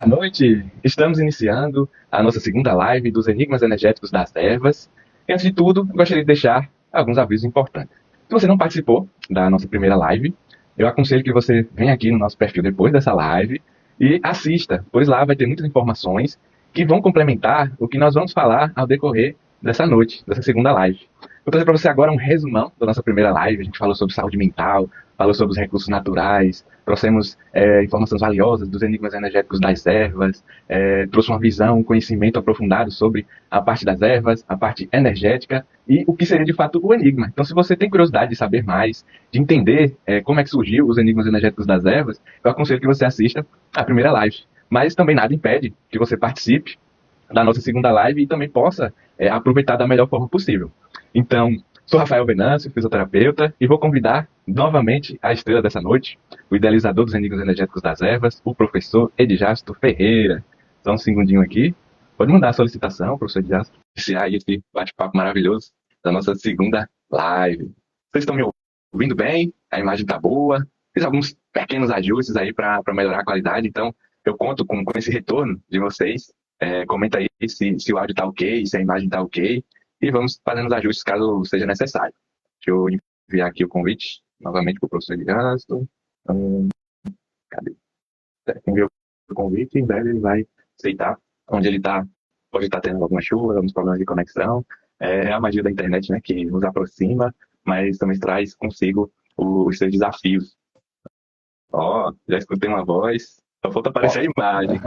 Boa noite! Estamos iniciando a nossa segunda live dos Enigmas Energéticos das Ervas. E antes de tudo, eu gostaria de deixar alguns avisos importantes. Se você não participou da nossa primeira live, eu aconselho que você venha aqui no nosso perfil depois dessa live e assista, pois lá vai ter muitas informações que vão complementar o que nós vamos falar ao decorrer dessa noite, dessa segunda live. Vou trazer para você agora um resumão da nossa primeira live. A gente falou sobre saúde mental, falou sobre os recursos naturais, trouxemos informações valiosas dos enigmas energéticos das ervas, trouxe uma visão, um conhecimento aprofundado sobre a parte das ervas, a parte energética e o que seria de fato o enigma. Então, se você tem curiosidade de saber mais, de entender como é que surgiu os enigmas energéticos das ervas, eu aconselho que você assista a primeira live. Mas também nada impede que você participe da nossa segunda live e também possa aproveitar da melhor forma possível. Então, sou Rafael Venâncio, fisioterapeuta, e vou convidar novamente a estrela dessa noite, o idealizador dos Enigmas Energéticos das Ervas, o professor Edjasto Ferreira. Só um segundinho aqui. Pode mandar a solicitação, professor Edjasto, iniciar aí esse bate-papo maravilhoso da nossa segunda live. Vocês estão me ouvindo bem? A imagem está boa? Fiz alguns pequenos ajustes aí para melhorar a qualidade, então eu conto com esse retorno de vocês. Comenta aí se o áudio está ok, se a imagem está ok, e vamos fazendo os ajustes caso seja necessário. Deixa eu enviar aqui o convite novamente para o professor Edgasto. Cadê? Enviou o convite, em breve ele vai aceitar. Onde ele está, pode estar tendo alguma chuva, alguns problemas de conexão. É a magia da internet, né, que nos aproxima, mas também traz consigo os seus desafios. Ó, já escutei uma voz, só falta aparecer Ó, a imagem.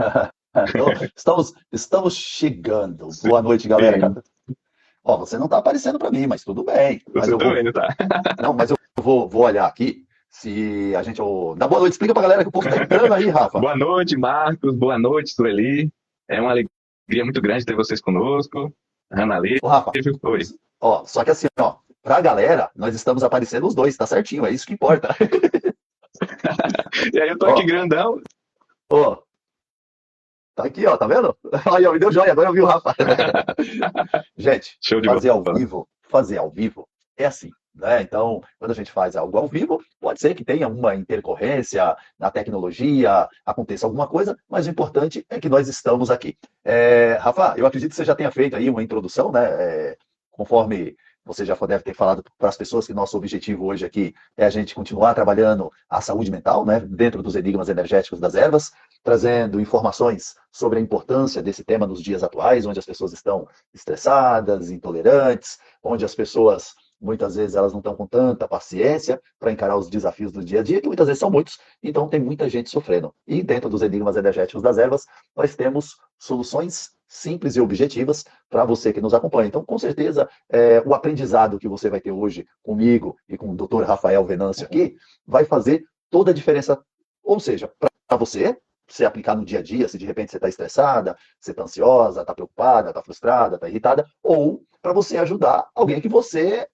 então, estamos chegando. Boa noite, galera. Sim, Ó, você não está aparecendo para mim, mas tudo bem. Mas você eu vou, também, não tá? não, mas eu vou olhar aqui se a gente. Dá boa noite, explica para a galera que o povo está entrando aí, Rafa. Boa noite, Marcos. Boa noite, Sueli. É uma alegria muito grande ter vocês conosco. Ana Ô, Rafa, Lívia, oi. ó, só que assim, ó, para a galera, nós estamos aparecendo os dois, tá certinho, é isso que importa. E aí eu tô aqui Ó, grandão. ó, tá aqui, ó, tá vendo? Aí, ó, me deu joia, agora eu vi o Rafa. Gente, Show de bola. fazer ao vivo é assim, né? Então, quando a gente faz algo ao vivo, pode ser que tenha uma intercorrência na tecnologia, aconteça alguma coisa, mas o importante é que nós estamos aqui. Rafa, eu acredito que você já tenha feito aí uma introdução, né? Conforme você já deve ter falado para as pessoas que nosso objetivo hoje aqui é a gente continuar trabalhando a saúde mental, né? Dentro dos enigmas energéticos das ervas, trazendo informações sobre a importância desse tema nos dias atuais, onde as pessoas estão estressadas, intolerantes, onde as pessoas muitas vezes elas não estão com tanta paciência para encarar os desafios do dia a dia, que muitas vezes são muitos, então tem muita gente sofrendo. E dentro dos enigmas energéticos das ervas, nós temos soluções simples e objetivas para você que nos acompanha. Então, com certeza, o aprendizado que você vai ter hoje comigo e com o Dr. Rafael Venâncio aqui vai fazer toda a diferença, ou seja, para você aplicar no dia a dia, se de repente você está estressada, você está ansiosa, está preocupada, está frustrada, está irritada, ou para você ajudar alguém que você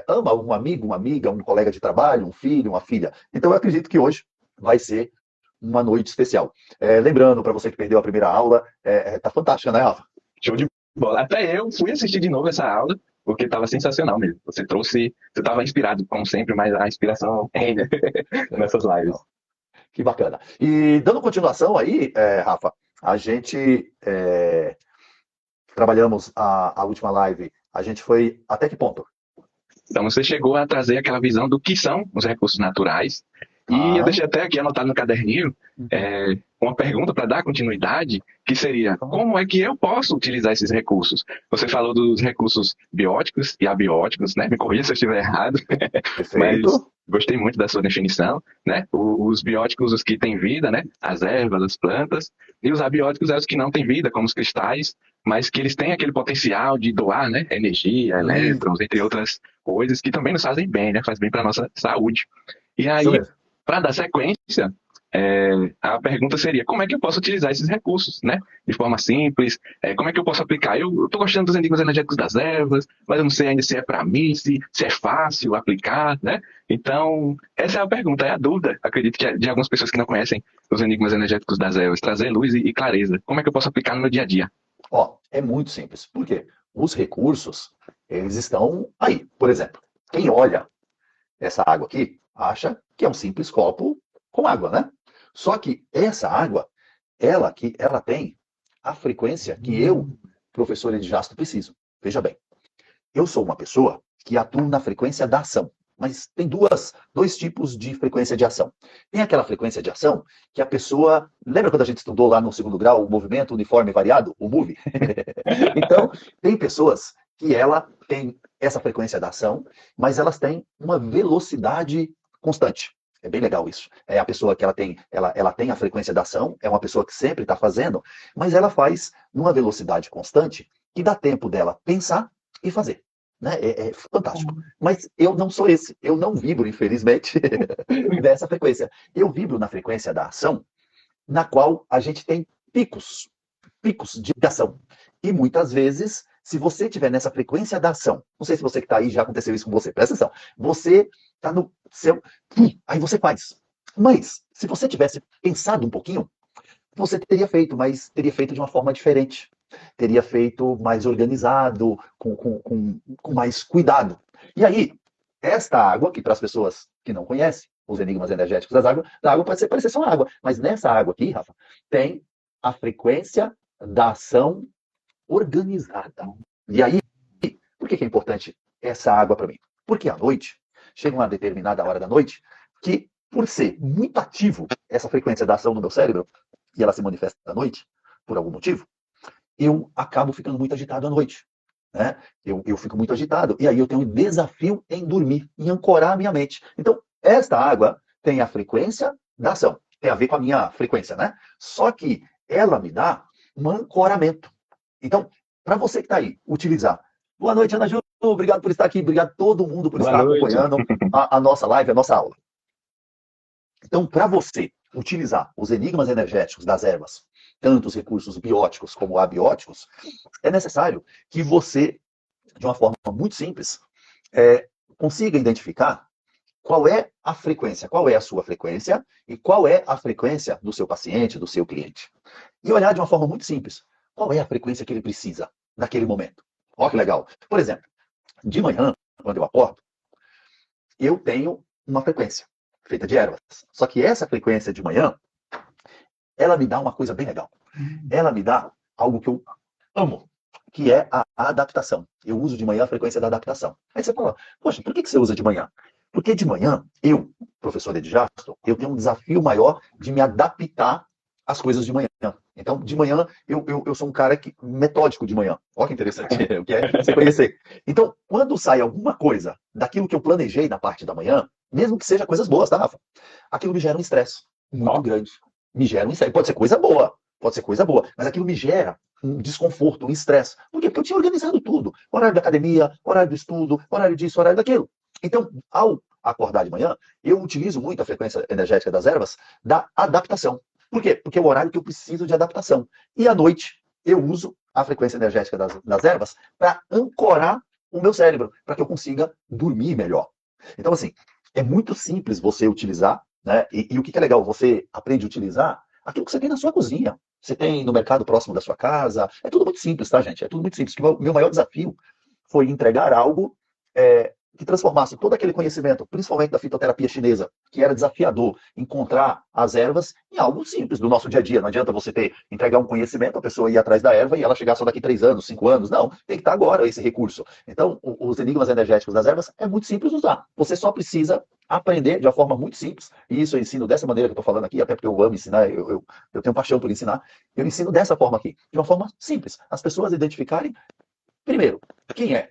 ama, um amigo, uma amiga, um colega de trabalho, um filho, uma filha. Então eu acredito que hoje vai ser uma noite especial. Lembrando, para você que perdeu a primeira aula, tá fantástica, né, Rafa? Show de bola. Até eu fui assistir de novo essa aula, porque estava sensacional mesmo. Você estava inspirado, como sempre, mas a inspiração reina nessas lives. Que bacana. E dando continuação aí, Rafa, a gente trabalhamos a última live, a gente foi até que ponto? Então você chegou a trazer aquela visão do que são os recursos naturais. E eu Tá. deixei até aqui anotado no caderninho Uhum. uma pergunta para dar continuidade, que seria: como é que eu posso utilizar esses recursos? Você falou dos recursos bióticos e abióticos, né? Me corrija se eu estiver errado, mas Perfeito. gostei muito da sua definição, né? Os bióticos, os que têm vida, né? As ervas, as plantas, e os abióticos é os que não têm vida, como os cristais, mas que eles têm aquele potencial de doar, né? Energia, elétrons, entre outras coisas que também nos fazem bem, né? Faz bem para nossa saúde. E Isso aí, mesmo. para dar sequência, a pergunta seria: como é que eu posso utilizar esses recursos, né? De forma simples, como é que eu posso aplicar? Eu estou gostando dos enigmas energéticos das ervas, mas eu não sei ainda se é para mim, se é fácil aplicar, né? Então, essa é a pergunta, é a dúvida, acredito que é de algumas pessoas que não conhecem os enigmas energéticos das ervas, trazer luz e clareza. Como é que eu posso aplicar no meu dia a dia? Ó, é muito simples. Por quê? Os recursos, eles estão aí. Por exemplo, quem olha essa água aqui acha que é um simples copo com água, né? Só que essa água ela tem a frequência que eu, professor Edjasto, preciso. Veja bem, eu sou uma pessoa que atua na frequência da ação. Mas tem dois tipos de frequência de ação. Tem aquela frequência de ação que a pessoa... Lembra quando a gente estudou lá no segundo grau o movimento uniforme variado? O MUVI? Então, tem pessoas que ela tem essa frequência da ação, mas elas têm uma velocidade constante. É bem legal isso. É a pessoa que ela tem a frequência da ação, é uma pessoa que sempre está fazendo, mas ela faz numa velocidade constante que dá tempo dela pensar e fazer. Né? É fantástico. Mas eu não sou esse. Eu não vibro, infelizmente, dessa frequência. Eu vibro na frequência da ação, na qual a gente tem picos de ação. E muitas vezes, se você estiver nessa frequência da ação, não sei se você que está aí já aconteceu isso com você, presta atenção. Você está no seu... Aí você faz. Mas, se você tivesse pensado um pouquinho, você teria feito, mas teria feito de uma forma diferente. Teria feito mais organizado, com mais cuidado. E aí, esta água, que para as pessoas que não conhecem, os enigmas energéticos da água pode parecer só água. Mas nessa água aqui, Rafa, tem a frequência da ação organizada. E aí, por que é importante essa água para mim? Porque à noite, chega uma determinada hora da noite, que por ser muito ativo essa frequência da ação no meu cérebro, e ela se manifesta à noite, por algum motivo, eu acabo ficando muito agitado à noite. Né? Eu fico muito agitado. E aí eu tenho um desafio em dormir, em ancorar a minha mente. Então, esta água tem a frequência da ação. Tem a ver com a minha frequência, né? Só que ela me dá um ancoramento. Então, para você que está aí, utilizar. Boa noite, Ana Ju. Obrigado por estar aqui. Obrigado a todo mundo por estar acompanhando a nossa live, a nossa aula. Então, para você utilizar os enigmas energéticos das ervas, tanto os recursos bióticos como abióticos, é necessário que você, de uma forma muito simples, consiga identificar qual é a frequência, qual é a sua frequência e qual é a frequência do seu paciente, do seu cliente. E olhar de uma forma muito simples, qual é a frequência que ele precisa naquele momento. Olha que legal. Por exemplo, de manhã, quando eu acordo, eu tenho uma frequência feita de ervas. Só que essa frequência de manhã, ela me dá uma coisa bem legal. Ela me dá algo que eu amo, que é a adaptação. Eu uso de manhã a frequência da adaptação. Aí você fala, poxa, por que você usa de manhã? Porque de manhã, eu, professor Edjasto, eu tenho um desafio maior de me adaptar às coisas de manhã. Então, de manhã, eu sou um cara metódico de manhã. Olha que interessante, o que é você conhecer. Então, quando sai alguma coisa daquilo que eu planejei na parte da manhã, mesmo que seja coisas boas, tá, Rafa? Aquilo me gera um estresse muito grande. Me gera um estresse. Pode ser coisa boa, mas aquilo me gera um desconforto, um estresse. Por quê? Porque eu tinha organizado tudo. Horário da academia, horário do estudo, horário disso, horário daquilo. Então, ao acordar de manhã, eu utilizo muito a frequência energética das ervas da adaptação. Por quê? Porque é o horário que eu preciso de adaptação. E à noite, eu uso a frequência energética das ervas para ancorar o meu cérebro, para que eu consiga dormir melhor. Então, assim, é muito simples você utilizar, né? E o que é legal, você aprende a utilizar aquilo que você tem na sua cozinha. Você tem no mercado próximo da sua casa. É tudo muito simples, tá, gente? É tudo muito simples. O meu maior desafio foi entregar algo que transformasse todo aquele conhecimento, principalmente da fitoterapia chinesa, que era desafiador encontrar as ervas em algo simples do nosso dia a dia. Não adianta você entregar um conhecimento, a pessoa ir atrás da erva e ela chegar só daqui 3 anos, 5 anos. Não, tem que estar agora esse recurso. Então, os enigmas energéticos das ervas é muito simples de usar. Você só precisa aprender de uma forma muito simples, e isso eu ensino dessa maneira que eu estou falando aqui, até porque eu amo ensinar, eu tenho paixão por ensinar, eu ensino dessa forma aqui, de uma forma simples. As pessoas identificarem, primeiro, quem é,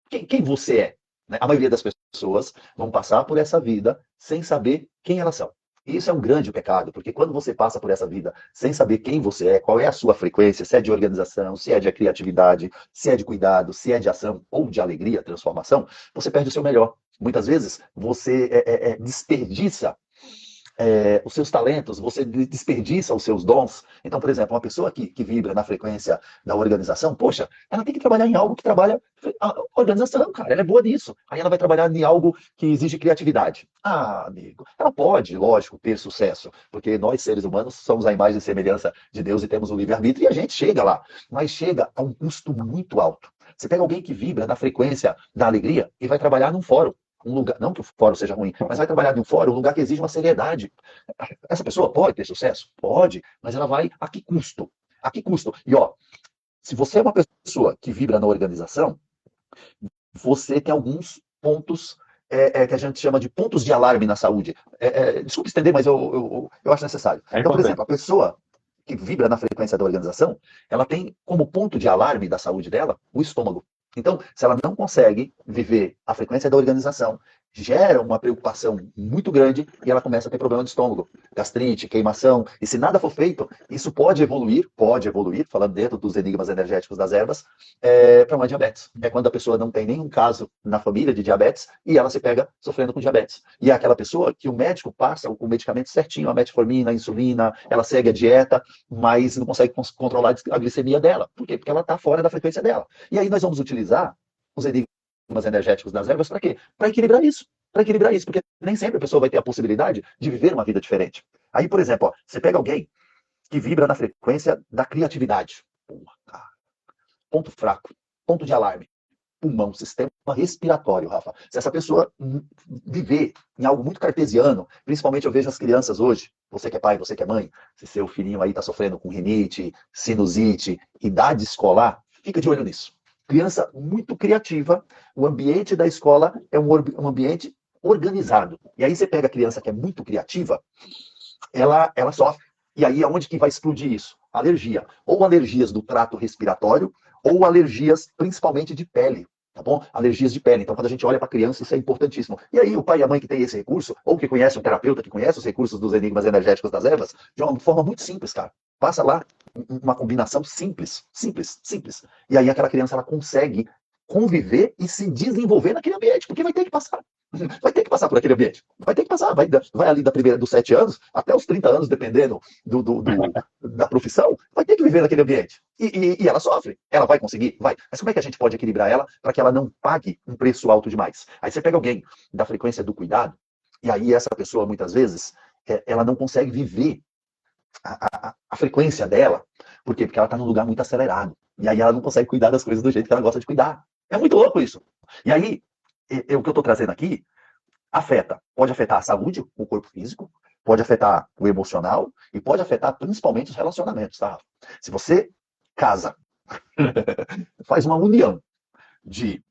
quem você é. Né? A maioria das pessoas vão passar por essa vida sem saber quem elas são. E isso é um grande pecado, porque quando você passa por essa vida sem saber quem você é, qual é a sua frequência, se é de organização, se é de criatividade, se é de cuidado, se é de ação ou de alegria, transformação, você perde o seu melhor. Muitas vezes você desperdiça os seus talentos, você desperdiça os seus dons. Então, por exemplo, uma pessoa que vibra na frequência da organização, poxa, ela tem que trabalhar em algo que trabalha a organização, cara, ela é boa nisso. Aí ela vai trabalhar em algo que exige criatividade. Ah, amigo, ela pode, lógico, ter sucesso, porque nós, seres humanos, somos a imagem e semelhança de Deus e temos o livre-arbítrio e a gente chega lá, mas chega a um custo muito alto. Você pega alguém que vibra na frequência da alegria e vai trabalhar num fórum. um lugar, não que o fórum seja ruim, mas vai trabalhar em um fórum, um lugar que exige uma seriedade. Essa pessoa pode ter sucesso? Pode, mas ela vai a que custo? A que custo? E ó, se você é uma pessoa que vibra na organização, você tem alguns pontos que a gente chama de pontos de alarme na saúde. Desculpe estender, mas eu acho necessário. É Então, por importante. exemplo, a pessoa que vibra na frequência da organização, ela tem como ponto de alarme da saúde dela o estômago. Então, se ela não consegue viver a frequência da organização, gera uma preocupação muito grande e ela começa a ter problema de estômago, gastrite, queimação. E se nada for feito, isso pode evoluir, falando dentro dos enigmas energéticos das ervas, para uma diabetes. É quando a pessoa não tem nenhum caso na família de diabetes e ela se pega sofrendo com diabetes. E é aquela pessoa que o médico passa o medicamento certinho, a metformina, a insulina, ela segue a dieta, mas não consegue controlar a glicemia dela. Por quê? Porque ela está fora da frequência dela. E aí nós vamos utilizar os enigmas energéticos das ervas para quê? Para equilibrar isso. Para equilibrar isso, porque nem sempre a pessoa vai ter a possibilidade de viver uma vida diferente. Aí, por exemplo, ó, você pega alguém que vibra na frequência da criatividade. Porra, cara. Ponto fraco, ponto de alarme. Pulmão, sistema respiratório, Rafa. Se essa pessoa viver em algo muito cartesiano, principalmente eu vejo as crianças hoje, você que é pai, você que é mãe, se seu filhinho aí está sofrendo com rinite, sinusite, idade escolar, fica de olho nisso. Criança muito criativa, o ambiente da escola é um ambiente organizado. E aí você pega a criança que é muito criativa, ela sofre. E aí aonde que vai explodir isso? Alergia. Ou alergias do trato respiratório, ou alergias principalmente de pele. Tá bom? Alergias de pele. Então, quando a gente olha para a criança, isso é importantíssimo. E aí, o pai e a mãe que tem esse recurso, ou que conhece um terapeuta que conhece os recursos dos enigmas energéticos das ervas, de uma forma muito simples, cara. Passa lá uma combinação simples, simples, simples. E aí aquela criança ela consegue conviver e se desenvolver naquele ambiente, porque vai ter que passar. Vai ter que passar por aquele ambiente. Vai ter que passar. Vai ali dos 7 anos até os 30 anos, dependendo da profissão, vai ter que viver naquele ambiente. E ela sofre. Ela vai conseguir? Vai. Mas como é que a gente pode equilibrar ela para que ela não pague um preço alto demais? Aí você pega alguém da frequência do cuidado, e aí essa pessoa, muitas vezes, ela não consegue viver a frequência dela. Por quê? Porque ela está num lugar muito acelerado. E aí ela não consegue cuidar das coisas do jeito que ela gosta de cuidar. É muito louco isso. E aí, o que eu estou trazendo aqui pode afetar a saúde, o corpo físico, pode afetar o emocional e pode afetar principalmente os relacionamentos, tá? Se você casa, faz uma união de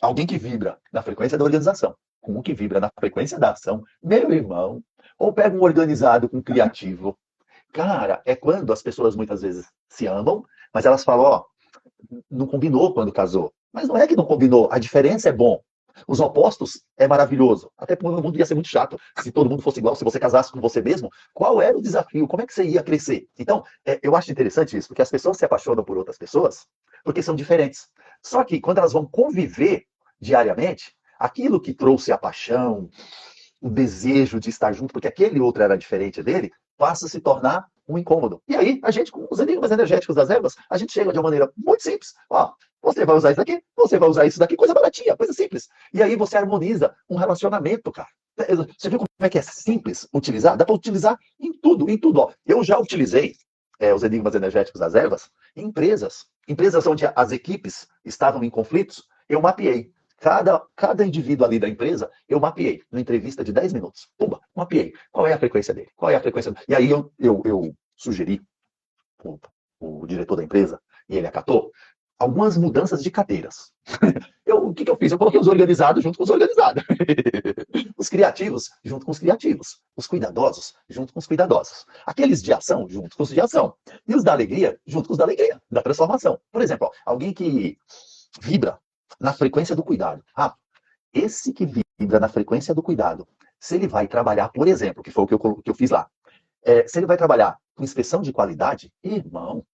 alguém que vibra na frequência da organização com um que vibra na frequência da ação, meu irmão, ou pega um organizado com um criativo, cara, é quando as pessoas muitas vezes se amam, mas elas falam, ó, não combinou quando casou. Mas não é que não combinou, a diferença é bom. Os opostos é maravilhoso. Até porque o mundo ia ser muito chato se todo mundo fosse igual, se você casasse com você mesmo. Qual era o desafio? Como é que você ia crescer? Então, eu acho interessante isso, porque as pessoas se apaixonam por outras pessoas porque são diferentes. Só que quando elas vão conviver diariamente, aquilo que trouxe a paixão, o desejo de estar junto, porque aquele outro era diferente dele, passa a se tornar um incômodo. E aí, a gente, com os enigmas energéticos das ervas, a gente chega de uma maneira muito simples. Ó, você vai usar isso daqui, você vai usar isso daqui, coisa baratinha, coisa simples. E aí você harmoniza um relacionamento, cara. Você viu como é que é simples utilizar? Dá para utilizar em tudo, em tudo. Ó. Eu já utilizei os enigmas energéticos das ervas em empresas. Empresas onde as equipes estavam em conflitos, eu mapeei. Cada indivíduo ali da empresa, eu mapeei, numa entrevista de 10 minutos. Pumba, mapeei. Qual é a frequência dele? Qual é a frequência dele? E aí eu sugeri o diretor da empresa, e ele acatou, algumas mudanças de cadeiras. O que eu fiz? Eu coloquei os organizados junto com os organizados. Os criativos junto com os criativos. Os cuidadosos junto com os cuidadosos. Aqueles de ação junto com os de ação. E os da alegria junto com os da alegria, da transformação. Por exemplo, ó, alguém que vibra na frequência do cuidado. Ah, esse que vibra na frequência do cuidado, se ele vai trabalhar, por exemplo, que foi o que eu fiz lá, se ele vai trabalhar com inspeção de qualidade, irmão,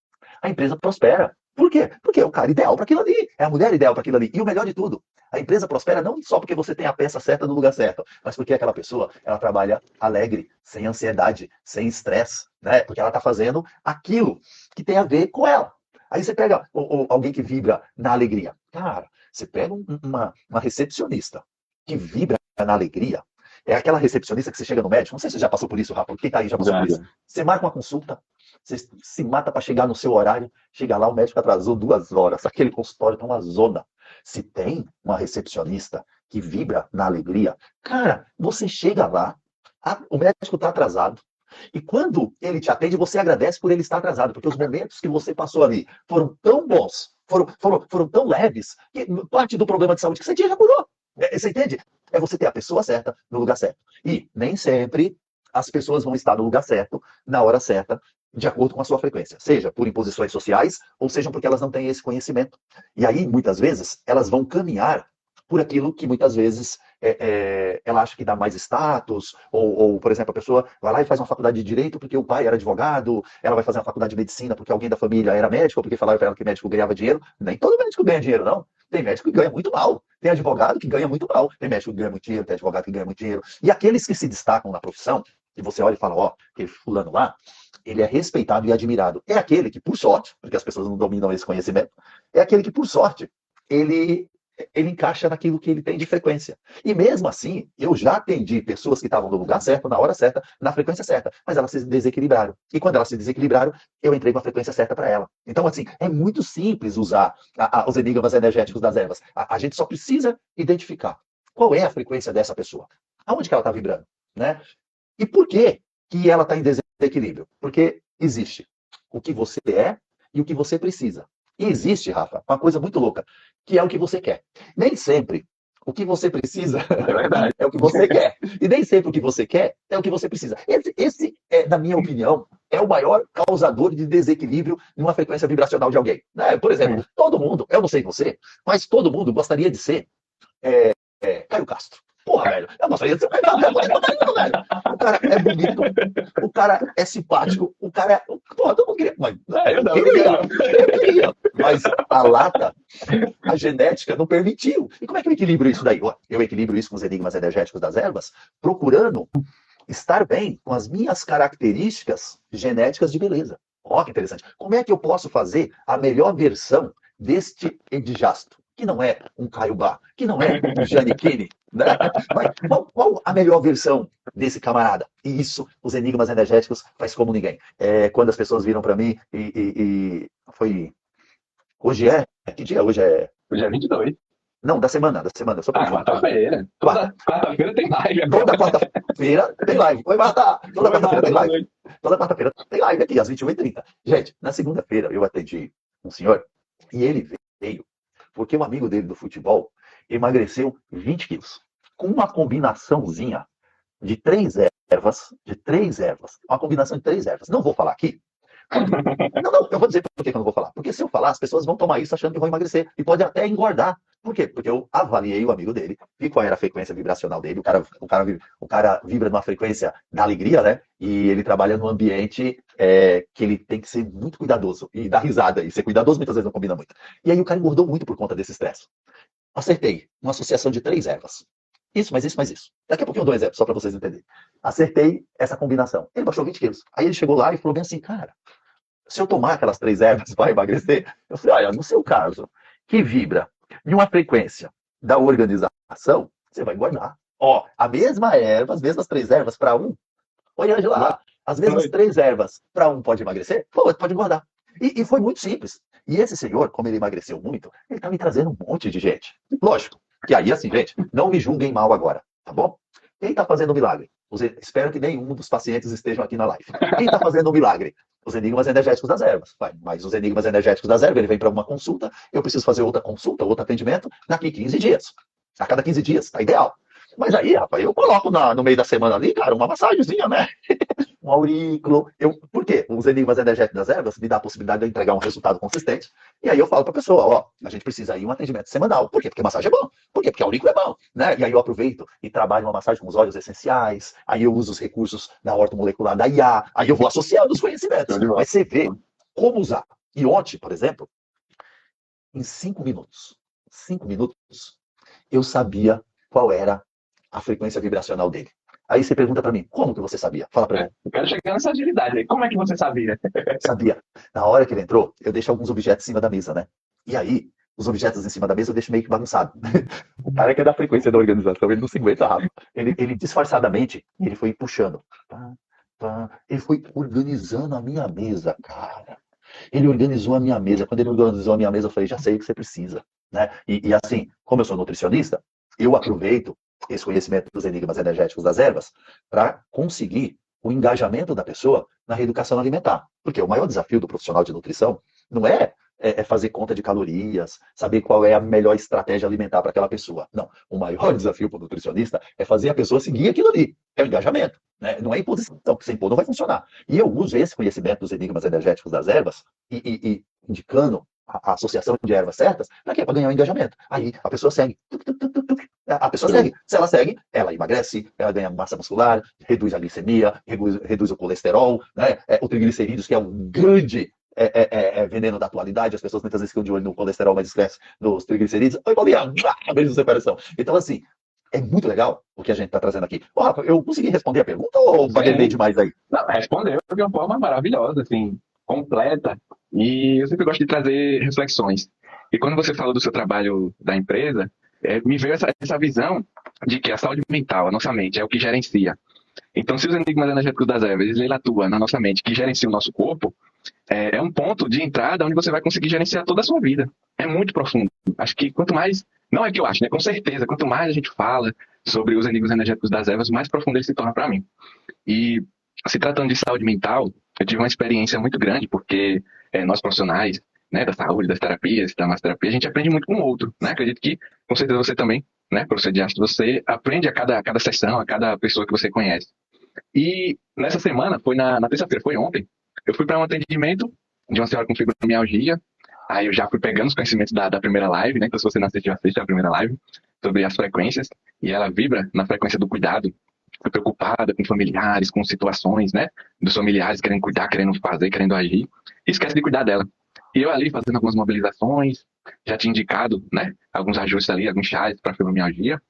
a empresa prospera. Por quê? Porque é o cara ideal para aquilo ali, é a mulher ideal para aquilo ali. E o melhor de tudo, a empresa prospera não só porque você tem a peça certa no lugar certo, mas porque aquela pessoa, ela trabalha alegre, sem ansiedade, sem estresse, né? Porque ela está fazendo aquilo que tem a ver com ela. Aí você pega alguém que vibra na alegria. Cara, você pega uma recepcionista que vibra na alegria, é aquela recepcionista que você chega no médico, não sei se você já passou por isso, Rafa, quem tá aí já passou por isso. Você marca uma consulta, você se mata para chegar no seu horário, chega lá, o médico atrasou 2 horas, aquele consultório tá uma zona. Se tem uma recepcionista que vibra na alegria, cara, você chega lá, o médico está atrasado, e quando ele te atende, você agradece por ele estar atrasado, porque os momentos que você passou ali foram tão bons, foram tão leves, que parte do problema de saúde que você tinha já curou. Você entende? É você ter a pessoa certa no lugar certo. E nem sempre as pessoas vão estar no lugar certo, na hora certa, de acordo com a sua frequência. Seja por imposições sociais, ou seja porque elas não têm esse conhecimento. E aí, muitas vezes, elas vão caminhar por aquilo que muitas vezes ela acha que dá mais status, ou, por exemplo, a pessoa vai lá e faz uma faculdade de Direito porque o pai era advogado, ela vai fazer uma faculdade de Medicina porque alguém da família era médico, ou porque falaram para ela que médico ganhava dinheiro. Nem todo médico ganha dinheiro, não. Tem médico que ganha muito mal, tem advogado que ganha muito mal, tem médico que ganha muito dinheiro, tem advogado que ganha muito dinheiro. E aqueles que se destacam na profissão, e você olha e fala, ó, aquele fulano lá, ele é respeitado e admirado. É aquele que, por sorte, porque as pessoas não dominam esse conhecimento, é aquele que, por sorte, ele encaixa naquilo que ele tem de frequência. E mesmo assim, eu já atendi pessoas que estavam no lugar certo, na hora certa, na frequência certa, mas elas se desequilibraram. E quando elas se desequilibraram, eu entrei com a frequência certa para ela. Então, assim, é muito simples usar os enigmas energéticos das ervas. A gente só precisa identificar qual é a frequência dessa pessoa. Aonde que ela está vibrando, né? E por que que ela está em desequilíbrio? Porque existe o que você é e o que você precisa. E existe, Rafa, uma coisa muito louca, que é o que você quer. Nem sempre o que você precisa é o que você quer. E nem sempre o que você quer é o que você precisa. Esse na minha opinião, é o maior causador de desequilíbrio numa frequência vibracional de alguém. Né? Por exemplo, todo mundo, eu não sei você, mas todo mundo gostaria de ser Caio Castro. Porra, velho, eu gostaria de ser o Caio Castro, velho. O cara é bonito, o cara é simpático, o cara é. Porra, eu não queria. Mas, eu queria. Mas a lata, a genética não permitiu. E como é que eu equilibro isso daí? Eu equilibro isso com os enigmas energéticos das ervas, procurando estar bem com as minhas características genéticas de beleza. Ó, que interessante. Como é que eu posso fazer a melhor versão deste Edijasto? Que não é um Caiobá, que não é um Giannichini, né? Mas qual a melhor versão desse camarada? E isso, os enigmas energéticos faz como ninguém. Quando as pessoas viram para mim foi... Hoje é? Que dia hoje é? Hoje é 22. Não, da semana. Eu sou quarta-feira. Toda quarta-feira tem live agora. Toda quarta-feira tem live. Oi, Marta! Toda quarta-feira tem live. Toda quarta-feira tem live aqui, às 21h30. Gente, na segunda-feira eu atendi um senhor e ele veio porque o amigo dele do futebol emagreceu 20 quilos. Com uma combinaçãozinha de 3 ervas, uma combinação de 3 ervas. Não vou falar aqui. Não, eu vou dizer por que eu não vou falar. Porque se eu falar, as pessoas vão tomar isso achando que vão emagrecer. E pode até engordar. Por quê? Porque eu avaliei o amigo dele, vi qual era a frequência vibracional dele. O cara vibra numa frequência da alegria, né? E ele trabalha num ambiente que ele tem que ser muito cuidadoso. E dar risada. E ser cuidadoso muitas vezes não combina muito. E aí o cara engordou muito por conta desse estresse. Acertei. Uma associação de 3 ervas. Isso, mais isso, mais isso. Daqui a pouquinho eu dou um exemplo, só para vocês entenderem. Acertei essa combinação. Ele baixou 20 quilos. Aí ele chegou lá e falou bem assim, cara, se eu tomar aquelas 3 ervas, vai emagrecer? Eu falei, olha, no seu caso, que vibra em uma frequência da organização, você vai engordar. Ó, a mesma erva, as mesmas 3 ervas para um. Oi, Angela, as mesmas 3 ervas para um pode emagrecer? Pô, pode engordar. E foi muito simples. E esse senhor, como ele emagreceu muito, ele tá me trazendo um monte de gente. Lógico, que aí assim, gente, não me julguem mal agora, tá bom? Quem tá fazendo o milagre? Espero que nenhum dos pacientes estejam aqui na live. Quem tá fazendo o milagre? Os enigmas energéticos das ervas. Mas os enigmas energéticos das ervas, ele vem para uma consulta, eu preciso fazer outra consulta, outro atendimento, daqui 15 dias. A cada 15 dias, tá ideal. Mas aí, rapaz, eu coloco no meio da semana ali, cara, uma massagenzinha, né? Um aurículo. Por quê? Os enigmas energéticos das ervas me dá a possibilidade de eu entregar um resultado consistente. E aí eu falo para a pessoa, ó, a gente precisa ir um atendimento semanal. Por quê? Porque massagem é bom. Por quê? Porque aurículo é bom. Né? E aí eu aproveito e trabalho uma massagem com os óleos essenciais. Aí eu uso os recursos da ortomolecular da IA. Aí eu vou associando os conhecimentos. Mas você vê como usar. E ontem, por exemplo, em 5 minutos, eu sabia qual era a frequência vibracional dele. Aí você pergunta para mim, como que você sabia? Fala para mim. Eu quero chegar nessa agilidade aí. Como é que você sabia? Sabia. Na hora que ele entrou, eu deixo alguns objetos em cima da mesa, né? E aí, os objetos em cima da mesa eu deixo meio que bagunçado. O cara que é da frequência da organização, ele não se aguenta rápido. Ele disfarçadamente, ele foi puxando. Ele foi organizando a minha mesa, cara. Ele organizou a minha mesa. Quando ele organizou a minha mesa, eu falei, já sei o que você precisa. Né? E assim, como eu sou nutricionista, eu aproveito esse conhecimento dos enigmas energéticos das ervas para conseguir o engajamento da pessoa na reeducação alimentar. Porque o maior desafio do profissional de nutrição não é fazer conta de calorias, saber qual é a melhor estratégia alimentar para aquela pessoa. Não. O maior desafio para o nutricionista é fazer a pessoa seguir aquilo ali. É o engajamento. Né? Não é imposição, porque sem impor não vai funcionar. E eu uso esse conhecimento dos enigmas energéticos das ervas e indicando a associação de ervas certas, para quê? Para ganhar o engajamento. Aí a pessoa segue. A pessoa segue. Se ela segue, ela emagrece, ela ganha massa muscular, reduz a glicemia, reduz o colesterol, né? O triglicerídeos, que é um grande veneno da atualidade. As pessoas muitas vezes ficam de olho no colesterol, mas esquece nos triglicerídeos. Oi, Paulinha! Beijo de separação. Então, assim, é muito legal o que a gente está trazendo aqui. Ô, Rafa, eu consegui responder a pergunta ou baguei demais aí? Não, respondeu de uma forma maravilhosa, assim, completa. E eu sempre gosto de trazer reflexões. E quando você falou do seu trabalho da empresa, me veio essa visão de que a saúde mental, a nossa mente, é o que gerencia. Então, se os enigmas energéticos das ervas, ele atua na nossa mente, que gerencia o nosso corpo, é um ponto de entrada onde você vai conseguir gerenciar toda a sua vida. É muito profundo. Acho que quanto mais, não é que eu acho, né? Com certeza, quanto mais a gente fala sobre os enigmas energéticos das ervas, mais profundo ele se torna para mim. E se tratando de saúde mental, eu tive uma experiência muito grande, porque nós profissionais, né, da saúde, das terapias, da massoterapia, a gente aprende muito com o outro, né? Acredito que, com certeza, você também, né, professor de astro, você aprende a cada sessão, a cada pessoa que você conhece. E nessa semana, foi na terça-feira, foi ontem, eu fui para um atendimento de uma senhora com fibromialgia. Aí eu já fui pegando os conhecimentos da primeira live, né? Então, se você não assistiu, assiste a primeira live sobre as frequências. E ela vibra na frequência do cuidado. Foi preocupada com familiares, com situações, né? Dos familiares querendo cuidar, querendo fazer, querendo agir. E esquece de cuidar dela. E eu ali fazendo algumas mobilizações, já tinha indicado, né? Alguns ajustes ali, alguns chás para fibromialgia,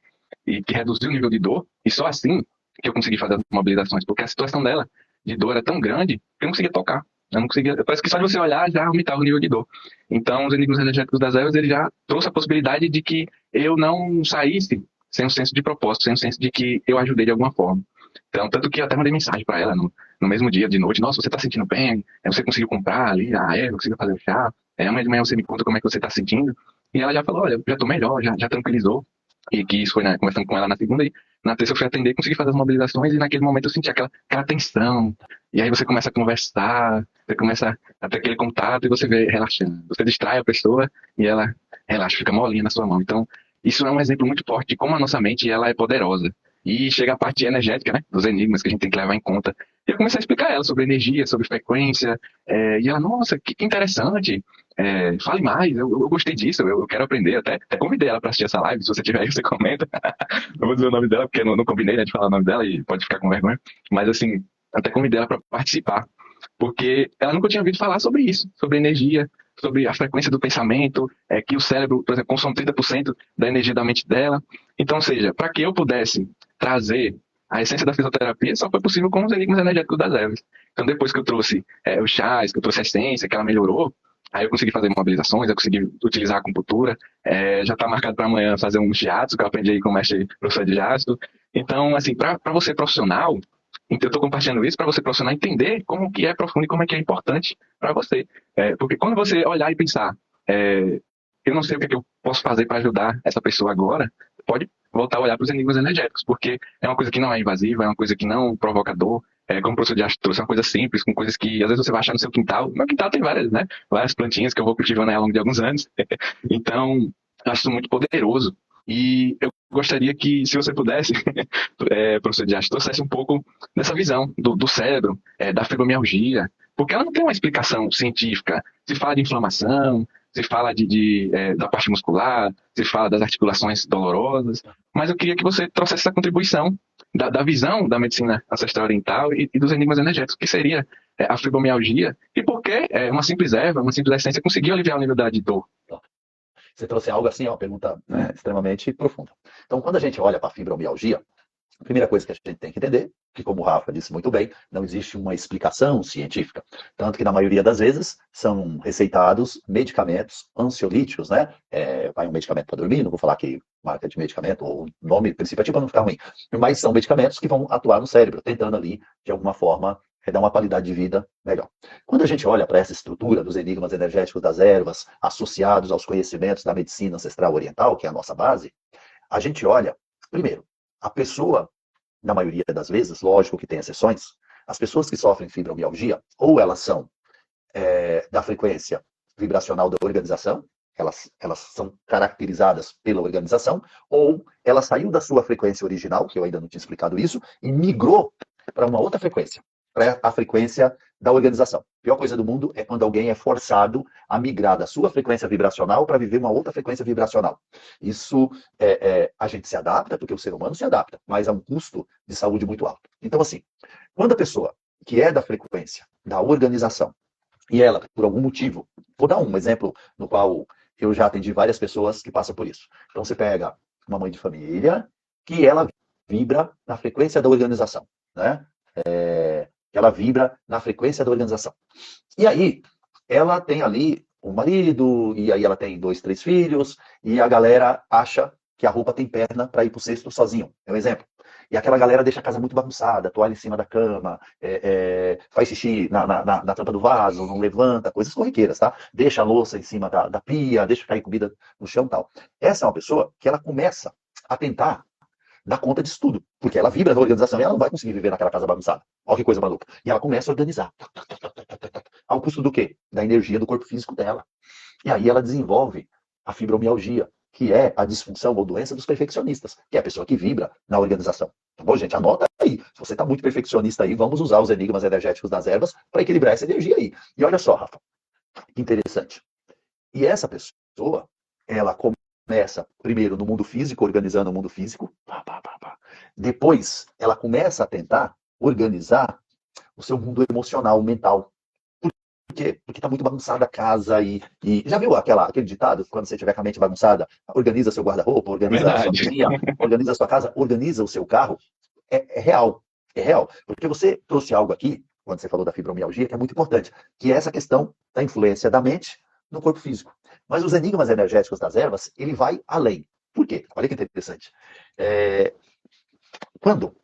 e que reduziu o nível de dor. E só assim que eu consegui fazer as mobilizações, porque a situação dela de dor era tão grande que eu não conseguia tocar. Eu não conseguia, parece que só de você olhar já aumentava o nível de dor. Então, os enigmas energéticos das ervas, ele já trouxe a possibilidade de que eu não saísse sem um senso de propósito, sem um senso de que eu ajudei de alguma forma. Então, tanto que eu até mandei mensagem para ela no mesmo dia, de noite: nossa, você está sentindo bem? Você conseguiu comprar ali a erva, conseguiu fazer o chá? Amanhã de manhã você me conta como é que você está sentindo. E ela já falou: olha, já estou melhor, já tranquilizou. E que isso foi conversando com ela na segunda, e na terça eu fui atender, consegui fazer as mobilizações, e naquele momento eu senti aquela tensão. E aí você começa a conversar, você começa a ter aquele contato e você vê relaxando. Você distrai a pessoa e ela relaxa, fica molinha na sua mão. Então, isso é um exemplo muito forte de como a nossa mente ela é poderosa. E chega a parte energética, né, dos enigmas que a gente tem que levar em conta. E eu comecei a explicar a ela sobre energia, sobre frequência, e ela: nossa, que interessante, fale mais, eu gostei disso, eu quero aprender. Até convidei ela para assistir essa live, se você tiver aí, você comenta. Não vou dizer o nome dela, porque não combinei, né, de falar o nome dela e pode ficar com vergonha. Mas, assim, até convidei ela para participar, porque ela nunca tinha ouvido falar sobre isso, sobre energia, sobre a frequência do pensamento, que o cérebro, por exemplo, consome 30% da energia da mente dela. Então, ou seja, para que eu pudesse trazer a essência da fisioterapia, só foi possível com os enigmas energéticos das ervas. Então, depois que eu trouxe os chás, que eu trouxe a essência, que ela melhorou, aí eu consegui fazer mobilizações, eu consegui utilizar a acupuntura. Já está marcado para amanhã fazer um shiatsu, que eu aprendi aí com o mestre professor de shiatsu. Então, assim, para você profissional, então eu estou compartilhando isso para você profissional entender como que é profundo e como é que é importante para você. Porque quando você olhar e pensar, eu não sei o que, é que eu posso fazer para ajudar essa pessoa agora, pode voltar a olhar para os enigmas energéticos, porque é uma coisa que não é invasiva, é uma coisa que não provoca dor, como o professor de astro trouxe, é uma coisa simples, com coisas que às vezes você vai achar no seu quintal. Meu quintal tem várias, né? Várias plantinhas que eu vou cultivando ao longo de alguns anos. Então, eu acho isso muito poderoso. E eu gostaria que, se você pudesse, professor de astro, trouxesse um pouco dessa visão do cérebro, da fibromialgia, porque ela não tem uma explicação científica. Se fala de inflamação, se fala da parte muscular, se fala das articulações dolorosas, mas eu queria que você trouxesse essa contribuição da visão da medicina ancestral oriental e dos enigmas energéticos, que seria a fibromialgia, e por que uma simples erva, uma simples essência conseguiu aliviar o nível de dor. Você trouxe algo assim, uma pergunta, né, extremamente profunda. Então, quando a gente olha para a fibromialgia, a primeira coisa que a gente tem que entender, que como o Rafa disse muito bem, não existe uma explicação científica. Tanto que na maioria das vezes são receitados medicamentos ansiolíticos, né? Vai um medicamento para dormir, não vou falar que marca de medicamento ou nome principal para não ficar ruim, mas são medicamentos que vão atuar no cérebro, tentando ali, de alguma forma, dar uma qualidade de vida melhor. Quando a gente olha para essa estrutura dos enigmas energéticos das ervas, associados aos conhecimentos da medicina ancestral oriental, que é a nossa base, A gente olha, primeiro, a pessoa, na maioria das vezes, lógico que tem exceções, as pessoas que sofrem fibromialgia, ou elas são da frequência vibracional da organização, elas são caracterizadas pela organização, ou ela saiu da sua frequência original, que eu ainda não tinha explicado isso, e migrou para uma outra frequência, para a frequência da organização. A pior coisa do mundo é quando alguém é forçado a migrar da sua frequência vibracional para viver uma outra frequência vibracional. Isso a gente se adapta, porque o ser humano se adapta, mas a um custo de saúde muito alto. Então, assim, quando a pessoa que é da frequência da organização e ela, por algum motivo, vou dar um exemplo no qual eu já atendi várias pessoas que passam por isso. Então você pega uma mãe de família que ela vibra na frequência da organização, né? Ela vibra na frequência da organização. E aí, ela tem ali um marido, e aí ela tem 2, 3 filhos, e a galera acha que a roupa tem perna para ir pro cesto sozinho. É um exemplo. E aquela galera deixa a casa muito bagunçada, toalha em cima da cama, faz xixi na tampa do vaso, não levanta, coisas corriqueiras, tá? Deixa a louça em cima da pia, deixa cair comida no chão e tal. Essa é uma pessoa que ela começa a tentar dar conta disso tudo, porque ela vibra na organização e ela não vai conseguir viver naquela casa bagunçada. Olha que coisa maluca. E ela começa a organizar. Ao custo do quê? Da energia do corpo físico dela. E aí ela desenvolve a fibromialgia, que é a disfunção ou doença dos perfeccionistas, que é a pessoa que vibra na organização. Tá bom, gente? Anota aí. Se você está muito perfeccionista aí, vamos usar os enigmas energéticos das ervas para equilibrar essa energia aí. E olha só, Rafa, que interessante. E essa pessoa, ela começa primeiro no mundo físico, organizando o mundo físico. Depois, ela começa a tentar organizar o seu mundo emocional, mental. Por quê? Porque está muito bagunçada a casa e já viu aquele ditado, quando você tiver com a mente bagunçada, organiza seu guarda-roupa, organiza a sua cozinha, organiza a sua casa, organiza o seu carro. É real, é real. Porque você trouxe algo aqui, quando você falou da fibromialgia, que é muito importante, que é essa questão da influência da mente no corpo físico. Mas os enigmas energéticos das ervas, ele vai além. Por quê? Olha que interessante. Quando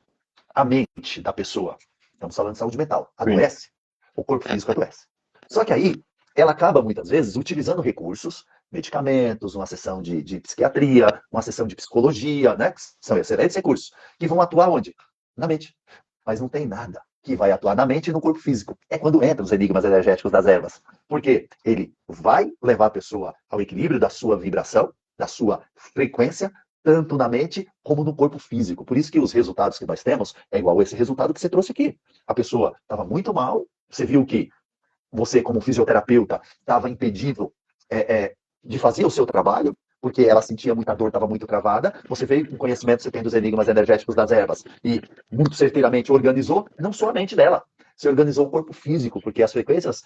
a mente da pessoa, estamos falando de saúde mental, adoece, o corpo físico adoece. Só que aí, ela acaba, muitas vezes, utilizando recursos, medicamentos, uma sessão de psiquiatria, uma sessão de psicologia, né? Que são excelentes recursos, que vão atuar onde? Na mente. Mas não tem nada que vai atuar na mente e no corpo físico. É quando entram os enigmas energéticos das ervas. Porque ele vai levar a pessoa ao equilíbrio da sua vibração, da sua frequência, tanto na mente como no corpo físico. Por isso que os resultados que nós temos é igual a esse resultado que você trouxe aqui. A pessoa estava muito mal, você viu que você, como fisioterapeuta, estava impedido de fazer o seu trabalho, porque ela sentia muita dor, estava muito travada. Você veio com conhecimento, você tem dos enigmas energéticos das ervas, e muito certeiramente organizou, não só a mente dela, você organizou o corpo físico, porque as frequências,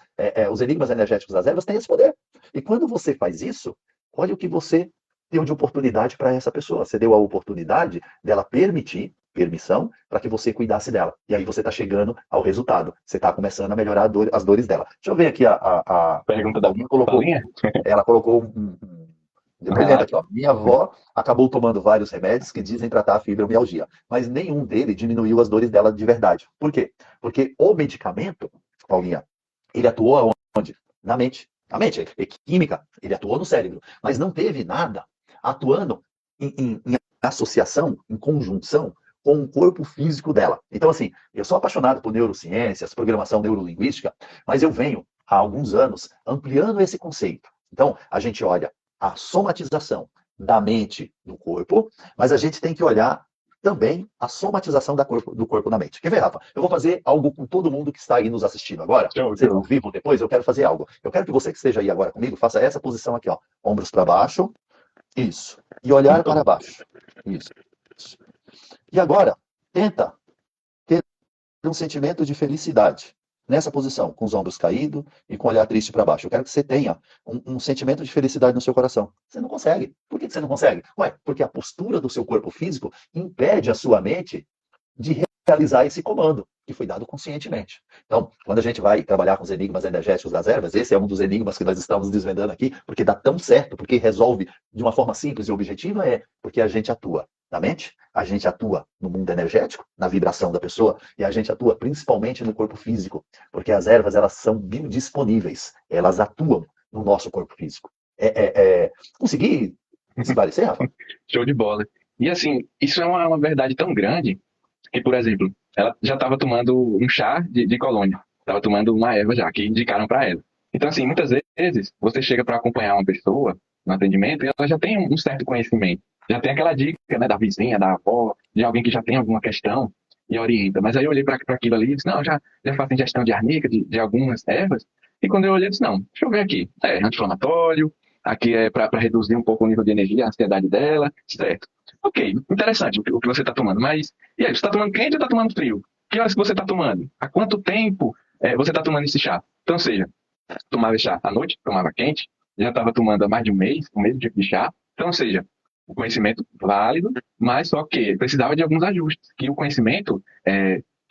os enigmas energéticos das ervas têm esse poder. E quando você faz isso, olha o que você deu de oportunidade para essa pessoa. Você deu a oportunidade dela permissão para que você cuidasse dela. E aí você está chegando ao resultado. Você está começando a melhorar as dores dela. Deixa eu ver aqui a pergunta da Paulinha. Ela colocou um depoimento aqui, ó. Minha avó acabou tomando vários remédios que dizem tratar a fibromialgia, mas nenhum deles diminuiu as dores dela de verdade. Por quê? Porque o medicamento, Paulinha, ele atuou onde? Na mente. Na mente, é química, ele atuou no cérebro, mas não teve nada atuando em associação, em conjunção com o corpo físico dela. Então, assim, eu sou apaixonado por neurociências, programação neurolinguística, mas eu venho, há alguns anos, ampliando esse conceito. Então, a gente olha a somatização da mente no corpo, mas a gente tem que olhar também a somatização do corpo na mente. Quer ver, Rafa? Eu vou fazer algo com todo mundo que está aí nos assistindo agora. Seja ao vivo depois, eu quero fazer algo. Eu quero que você que esteja aí agora comigo, faça essa posição aqui, ó. Ombros para baixo. Isso. E olhar para baixo. Isso. E agora, tenta ter um sentimento de felicidade. Nessa posição, com os ombros caídos e com o olhar triste para baixo. Eu quero que você tenha um sentimento de felicidade no seu coração. Você não consegue. Por que você não consegue? Ué, porque a postura do seu corpo físico impede a sua mente de realizar esse comando, que foi dado conscientemente. Então, quando a gente vai trabalhar com os enigmas energéticos das ervas, esse é um dos enigmas que nós estamos desvendando aqui, porque dá tão certo, porque resolve de uma forma simples e objetiva, porque a gente atua na mente, a gente atua no mundo energético, na vibração da pessoa, e a gente atua principalmente no corpo físico, porque as ervas, elas são biodisponíveis, elas atuam no nosso corpo físico. Consegui esclarecer, Rafa? Show de bola. E assim, isso é uma verdade tão grande que, por exemplo, ela já estava tomando um chá de colônia, estava tomando uma erva já, que indicaram para ela. Então, assim, muitas vezes você chega para acompanhar uma pessoa no atendimento e ela já tem um certo conhecimento, já tem aquela dica, né, da vizinha, da avó, de alguém que já tem alguma questão e orienta. Mas aí eu olhei para aquilo ali e disse, não, já faço ingestão de arnica, de algumas ervas, e quando eu olhei, eu disse, não, deixa eu ver aqui, é anti-inflamatório, aqui é para reduzir um pouco o nível de energia, a ansiedade dela, certo. Ok, interessante o que você está tomando, mas e aí, você está tomando quente ou está tomando frio? Que horas que você está tomando? Há quanto tempo você está tomando esse chá? Então, ou seja, tomava chá à noite, tomava quente, já estava tomando há mais de um mês de chá. Então, ou seja, o conhecimento válido, mas só que precisava de alguns ajustes, que o conhecimento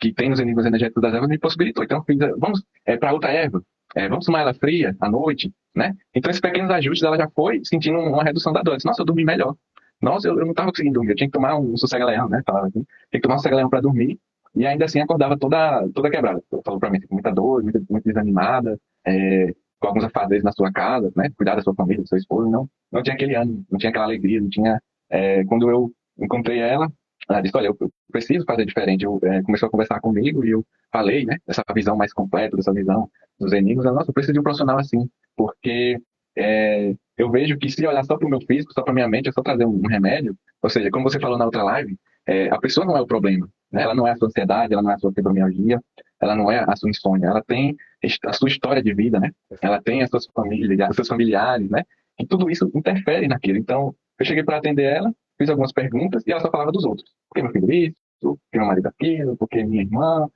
que tem nos enigmas energéticos das ervas me possibilitou. Então, vamos para outra erva, vamos tomar ela fria à noite, né? Então, esses pequenos ajustes, ela já foi sentindo uma redução da dor. Disse, nossa, eu dormi melhor. Nossa, eu não estava conseguindo dormir, eu tinha que tomar um sossega-leão, né? Falava assim, tinha que tomar um sossega-leão para dormir, e ainda assim acordava toda quebrada. Falou para mim, com muita dor, muito desanimada, com alguns afazeres na sua casa, né? Cuidar da sua família, do seu esposo, não tinha aquele ânimo, não tinha aquela alegria, não tinha. Quando eu encontrei ela disse, olha, eu preciso fazer diferente. Começou a conversar comigo e eu falei, né? Dessa visão mais completa, dessa visão dos enigmas. Nossa, eu preciso de um profissional assim, porque eu vejo que se olhar só para o meu físico, só para minha mente, é só trazer um remédio. Ou seja, como você falou na outra live, a pessoa não é o problema, né? Ela não é a sua ansiedade, ela não é a sua fibromialgia, ela não é a sua insônia, ela tem a sua história de vida, né? Ela tem as suas famílias, os seus familiares, né? E tudo isso interfere naquilo. Então, eu cheguei para atender ela, fiz algumas perguntas e ela só falava dos outros. Por que meu filho isso? Por que meu marido aquilo? Por que minha irmã?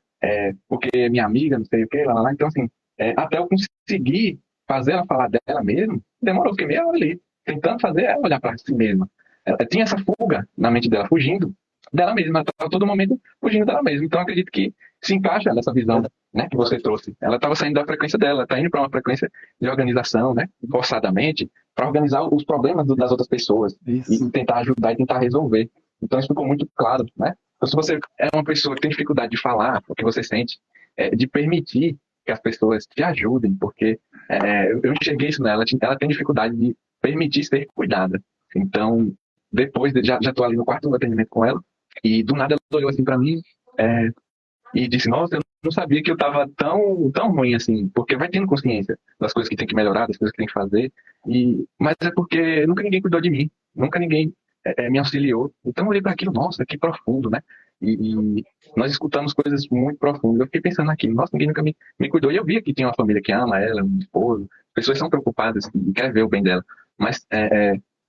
Por que minha amiga? Não sei o que, lá, lá, lá. Então, assim, até eu conseguir fazer ela falar dela mesmo, demorou, fiquei meia hora ali, tentando fazer ela olhar para si mesma. Ela tinha essa fuga na mente dela, fugindo dela mesma, ela estava a todo momento fugindo dela mesma. Então, acredito que se encaixa nessa visão, né, que você trouxe. Ela estava saindo da frequência dela, está indo para uma frequência de organização, né, forçadamente, para organizar os problemas das outras pessoas e tentar ajudar e tentar resolver. Então, isso ficou muito claro, né? Então, se você é uma pessoa que tem dificuldade de falar o que você sente, de permitir que as pessoas te ajudem, porque eu enxerguei isso nela, ela tem dificuldade de permitir ser cuidada. Então, depois, já estou ali no quarto atendimento com ela, e do nada ela olhou assim para mim é, e disse, nossa, eu não sabia que eu estava tão ruim assim, porque vai tendo consciência das coisas que tem que melhorar, das coisas que tem que fazer, mas é porque nunca ninguém cuidou de mim, nunca ninguém me auxiliou. Então eu olhei para aquilo, nossa, que profundo, né? E nós escutamos coisas muito profundas. Eu fiquei pensando naquilo, nossa, ninguém nunca me cuidou. E eu via que tinha uma família que ama ela, um esposo, pessoas são preocupadas e querem ver o bem dela. Mas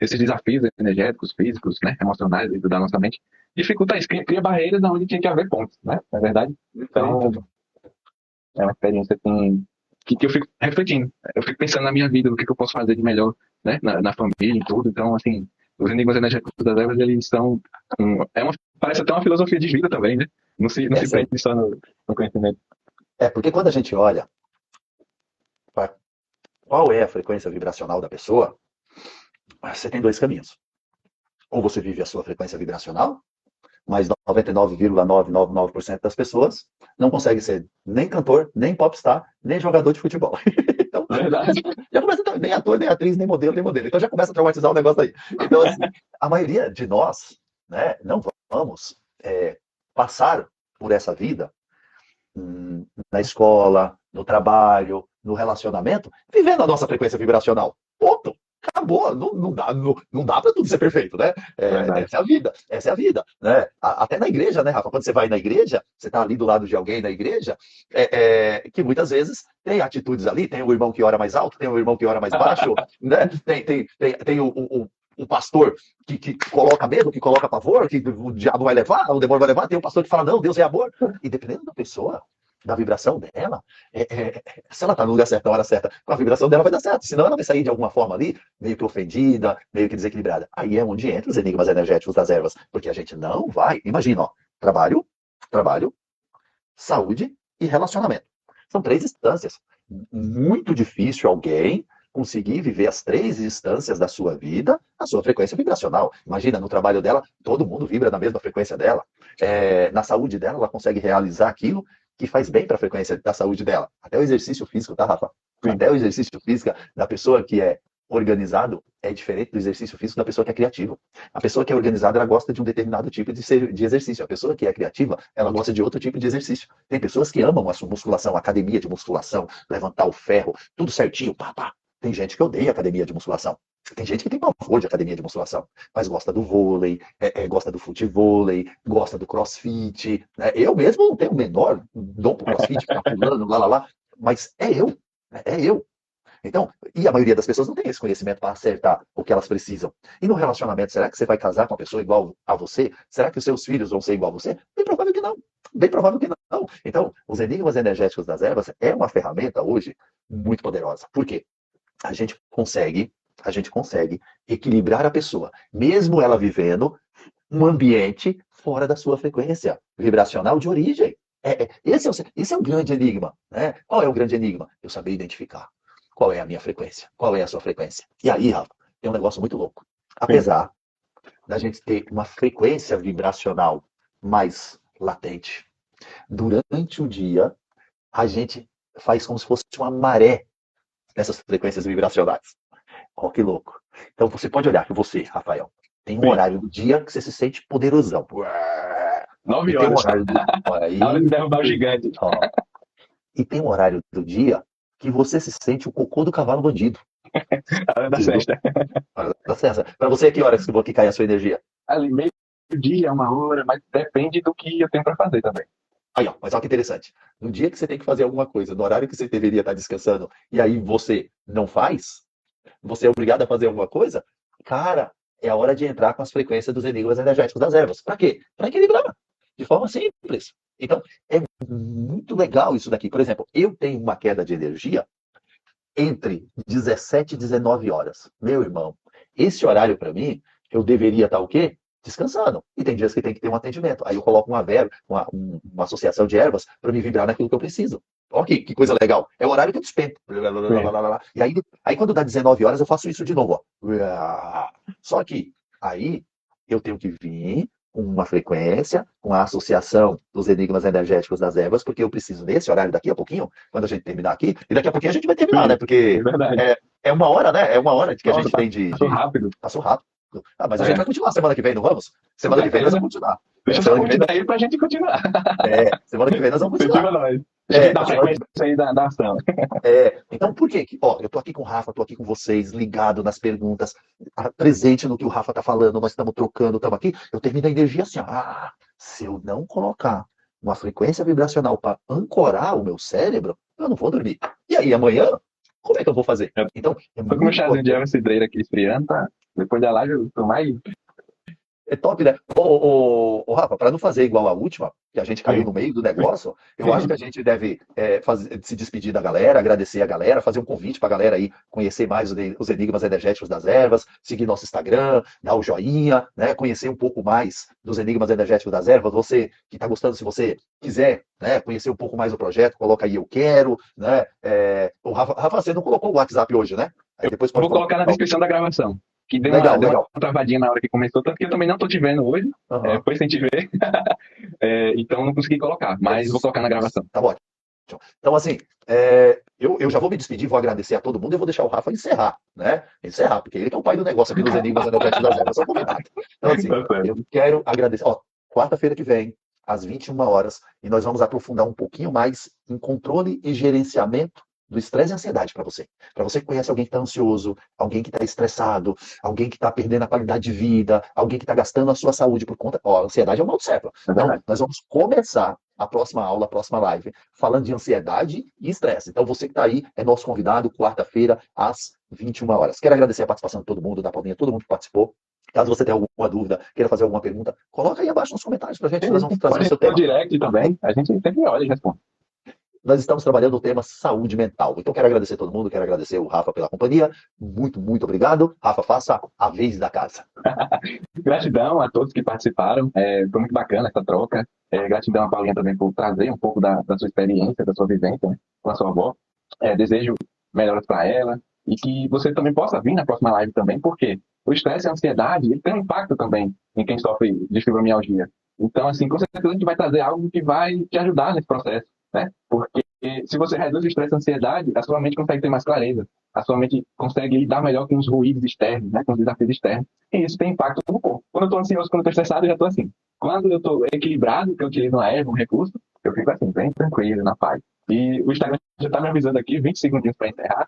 esses desafios energéticos, físicos, né, emocionais da nossa mente, dificulta isso, cria barreiras onde tinha que haver pontes, né? Na verdade. Então, é uma experiência assim, que eu fico refletindo. Eu fico pensando na minha vida, o que eu posso fazer de melhor, né? Na família e tudo. Então, assim, os enigmas energéticos das ervas, eles são. Parece até uma filosofia de vida também, né? Não se Essa, prende só no conhecimento. porque quando a gente olha para qual é a frequência vibracional da pessoa, você tem dois caminhos. Ou você vive a sua frequência vibracional, mas 99,999% das pessoas não consegue ser nem cantor, nem popstar, nem jogador de futebol. Então, Verdade. já começa nem ator, nem atriz, nem modelo, nem modelo. Então já começa a traumatizar o negócio aí. Então, assim, a maioria de nós, né, não vamos passar por essa vida na escola, no trabalho, no relacionamento, vivendo a nossa frequência vibracional. Ponto. Acabou, não dá para tudo ser perfeito, né? Essa é a vida, essa é a vida, né? Até na igreja, né, Rafa? Quando você vai na igreja, você está ali do lado de alguém na igreja, que muitas vezes tem atitudes ali, tem o irmão que ora mais alto, tem o irmão que ora mais baixo, né? Tem o pastor que coloca medo, que coloca pavor, que o diabo vai levar, o demônio vai levar, tem o pastor que fala, não, Deus é amor. E dependendo da pessoa, da vibração dela, se ela está no lugar certo, na hora certa, com a vibração dela vai dar certo, senão ela vai sair de alguma forma ali, meio que ofendida, meio que desequilibrada. Aí é onde entra os enigmas energéticos das ervas, porque a gente não vai, imagina, ó, trabalho, saúde e relacionamento. São três instâncias. Muito difícil alguém conseguir viver as três instâncias da sua vida, a sua frequência vibracional. Imagina, no trabalho dela, todo mundo vibra na mesma frequência dela. Na saúde dela, ela consegue realizar aquilo que faz bem para a frequência da saúde dela. Até o exercício físico, tá, Rafa? Sim. Até o exercício físico da pessoa que é organizado é diferente do exercício físico da pessoa que é criativa. A pessoa que é organizada, ela gosta de um determinado tipo de exercício. A pessoa que é criativa, ela gosta de outro tipo de exercício. Tem pessoas que amam a sua musculação, a academia de musculação, levantar o ferro, tudo certinho, pá, pá. Tem gente que odeia academia de musculação. Tem gente que tem pavor de academia de musculação, mas gosta do vôlei, gosta do futevôlei, gosta do crossfit. Né? Eu mesmo não tenho o menor dom pro crossfit, ficar pulando, lá, lá, lá, mas é eu. É eu. Então, e a maioria das pessoas não tem esse conhecimento para acertar o que elas precisam. E no relacionamento, será que você vai casar com uma pessoa igual a você? Será que os seus filhos vão ser igual a você? Bem provável que não. Bem provável que não. Então, os enigmas energéticos das ervas é uma ferramenta hoje muito poderosa. Por quê? A gente consegue, a gente consegue equilibrar a pessoa, mesmo ela vivendo um ambiente fora da sua frequência vibracional de origem. Esse é um grande enigma. Né? Qual é o grande enigma? Eu saber identificar qual é a minha frequência, qual é a sua frequência. E aí, Rafa, tem um negócio muito louco. Apesar da gente ter uma frequência vibracional mais latente, durante o dia, a gente faz como se fosse uma maré nessas frequências vibracionais. Ó, que louco. Então você pode olhar que você, Rafael, tem um horário do dia que você se sente poderosão. 9 Tem um horas. horário do... Aí, Na hora de derrubar o gigante. ó, e tem um horário do dia que você se sente o cocô do cavalo bandido. A hora da sexta. Para você, que horas que cai a sua energia? Ali, meio-dia, 1 hora, mas depende do que eu tenho para fazer também. Aí, ó, mas olha que interessante. No dia que você tem que fazer alguma coisa, no horário que você deveria estar descansando, e aí você não faz, você é obrigado a fazer alguma coisa, cara, é a hora de entrar com as frequências dos enigmas energéticos das ervas. Para quê? Para equilibrar, de forma simples. Então, é muito legal isso daqui. Por exemplo, eu tenho uma queda de energia entre 17 e 19 horas. Meu irmão, esse horário para mim, eu deveria estar o quê? Descansando. E tem dias que tem que ter um atendimento. Aí eu coloco uma associação de ervas para me vibrar naquilo que eu preciso. Olha que coisa legal. É o horário que eu despenco. E aí, quando dá 19 horas, eu faço isso de novo. Ó. Só que aí eu tenho que vir com uma frequência, com a associação dos enigmas energéticos das ervas, porque eu preciso nesse horário daqui a pouquinho, quando a gente terminar aqui, e daqui a pouquinho a gente vai terminar, né? Porque é 1 hora, né? É 1 hora que a gente tem de. Passou rápido. Passou rápido. Ah, mas a gente vai continuar semana que vem, não vamos? Semana que vem nós vamos continuar. Deixa eu só continuar aí pra gente continuar. Semana que vem nós vamos continuar. Nós. Da frequência aí da ação. Então, por quê? Ó, eu tô aqui com o Rafa, tô aqui com vocês, ligado nas perguntas, presente no que o Rafa tá falando, nós estamos trocando, estamos aqui. Eu termino a energia assim, ó. Se eu não colocar uma frequência vibracional para ancorar o meu cérebro, eu não vou dormir. E aí, amanhã, como é que eu vou fazer? Então, tô com um chazinho de erva cidreira aqui esfriando, tá? Depois da live eu tomar aí. É top, né? Ô, Rafa, para não fazer igual a última, que a gente caiu no meio do negócio, eu acho que a gente deve se despedir da galera, agradecer a galera, fazer um convite para a galera aí conhecer mais os enigmas energéticos das ervas, seguir nosso Instagram, dar o joinha, né? Conhecer um pouco mais dos enigmas energéticos das ervas. Você que está gostando, se você quiser, né, conhecer um pouco mais do projeto, coloca aí eu quero, né? O Rafa, você não colocou o WhatsApp hoje, né? Aí depois eu vou colocar na descrição da gravação. Que deu legal. Uma travadinha na hora que começou, tanto que eu também não tô te vendo hoje. Foi sem te ver. Então não consegui colocar, mas vou colocar na gravação. Tá ótimo. Então, assim, eu já vou me despedir, vou agradecer a todo mundo e vou deixar o Rafa encerrar, né? Encerrar, porque ele que é o pai do negócio aqui nos Enigmas Energéticos das Ervas, só combinado. Então, assim, eu quero agradecer. Ó, quarta-feira que vem, às 21 horas, e nós vamos aprofundar um pouquinho mais em controle e gerenciamento do estresse e ansiedade para você. Para você que conhece alguém que está ansioso, alguém que está estressado, alguém que está perdendo a qualidade de vida, alguém que está gastando a sua saúde por conta. Ó, a ansiedade é um mal do século. Então, nós vamos começar a próxima aula, a próxima live, falando de ansiedade e estresse. Então, você que está aí é nosso convidado, quarta-feira, às 21 horas. Quero agradecer a participação de todo mundo, da Paulinha, todo mundo que participou. Caso você tenha alguma dúvida, queira fazer alguma pergunta, coloca aí abaixo nos comentários pra gente, nós vamos trazer o seu tema. Direct também, a gente sempre olha e responde. Nós estamos trabalhando o tema saúde mental. Então, quero agradecer a todo mundo, quero agradecer o Rafa pela companhia. Muito, muito obrigado. Rafa, faça a vez da casa. Gratidão a todos que participaram. Foi muito bacana essa troca. Gratidão a Paulinha também por trazer um pouco da sua experiência, da sua vivência, né, com a sua avó. Desejo melhoras para ela e que você também possa vir na próxima live também, porque o estresse e a ansiedade ele tem um impacto também em quem sofre de fibromialgia. Então, assim, com certeza a gente vai trazer algo que vai te ajudar nesse processo, né? Porque E se você reduz o estresse e a ansiedade, a sua mente consegue ter mais clareza. A sua mente consegue lidar melhor com os ruídos externos, né, com os desafios externos. E isso tem impacto no corpo. Quando eu estou ansioso, quando eu estou estressado, eu já estou assim. Quando eu estou equilibrado, que eu utilizo uma erva, um recurso, eu fico assim, bem tranquilo, na paz. E o Instagram já está me avisando aqui, 20 segundinhos para encerrar.